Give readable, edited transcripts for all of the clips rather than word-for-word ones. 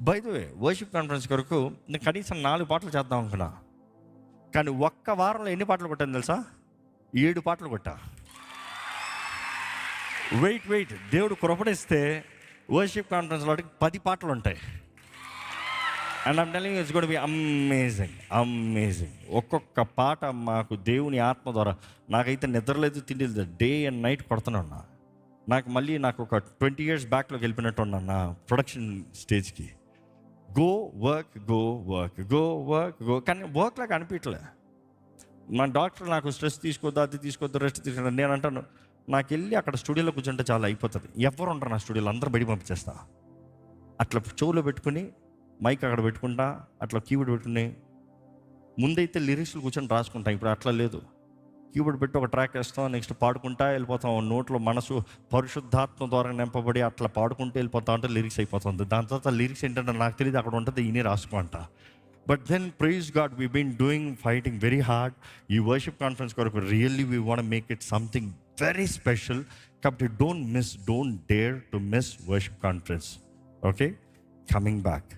By the way, worship conference కొరకు నేను కనీసం 4 పాటలు చేద్దాం అనుకున్నా. కానీ ఒక్క వారంలో ఎన్ని పాటలు కొట్టాను తెలుసా? 7 పాటలు కొట్టా. వెయిట్, దేవుడు కృపణిస్తే వర్షిప్ కాన్ఫరెన్స్లో 10 పాటలు ఉంటాయి. And I'm telling you, it's going to be amazing. ఒక్కొక్క పాట మాకు దేవుని ఆత్మ ద్వారా, నాకైతే నిద్రలేదు, తిండి లేదు, డే అండ్ నైట్ కొడుతూనే ఉన్నా. నాకు ఒక 20 years బ్యాక్లోకి వెళ్ళిపోయినట్టు ఉన్నా నా ప్రొడక్షన్ స్టేజ్కి. Go work. కానీ వర్క్ లాగా అనిపించలే. మా డాక్టర్ నాకు స్ట్రెస్ తీసుకోవద్దు, అది తీసుకోవద్దు, రెస్ట్ తీసుకోవద్దు. నేను అంటాను, నాకు వెళ్ళి అక్కడ స్టూడియోలో కూర్చుంటే చాలా అయిపోతుంది. ఎవరు ఉంటారు నా స్టూడియోలో? అందరూ బయట పంపించేస్తా. అట్లా చెవులో పెట్టుకుని మైక్ అక్కడ పెట్టుకుంటా, అట్లా కీబోర్డ్ పెట్టుకుని, ముందైతే లిరిక్స్లు కూర్చొని రాసుకుంటాం. ఇప్పుడు అట్లా లేదు. కీబోర్డ్ పెట్టి ఒక ట్రాక్ వేస్తాం, నెక్స్ట్ పాడుకుంటా వెళ్ళిపోతాం. నోట్లో మనసు పరిశుద్ధాత్మ ద్వారా నింపబడి అట్లా పాడుకుంటూ వెళ్ళిపోతా ఉంటే లిరిక్స్ అయిపోతుంది. దాని తర్వాత లిరిక్స్ ఏంటంటే నాకు తెలియదు, అక్కడ ఉంటుంది, ఈయనే రాసుకుంటా. But then praise God, we been fighting very hard. ఈ వర్షిప్ కాన్ఫరెన్స్ కొరకు really we want make it something very special. కాబట్టి don't dare to miss worship conference. Okay, coming back.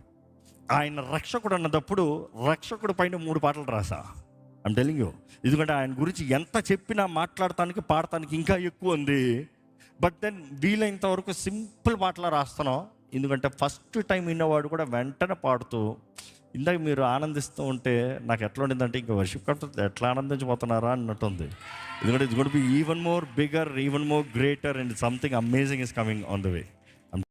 ఆయన రక్షకుడు అన్నదప్పుడు రక్షకుడు పైన 3 పాటలు రాసా. ఐమ్ టెల్లింగ్ యూ, ఎందుకంటే ఆయన గురించి ఎంత చెప్పినా మాట్లాడటానికి పాడటానికి ఇంకా ఎక్కువ ఉంది. బట్ దెన్ వీలైనంత వరకు సింపుల్ పాటలు రాస్తున్నాం. ఎందుకంటే ఫస్ట్ టైం విన్నవాడు కూడా వెంటనే పాడుతూ, ఇందాక మీరు ఆనందిస్తూ ఉంటే నాకు ఎట్లా ఉండిందంటే, ఇంకా వర్షిప్ కాన్ఫరెన్స్ ఎట్లా ఆనందించబోతున్నారా అన్నట్టుంది. ఎందుకంటే it's going to be even more bigger, even more greater, and something amazing is coming on the way.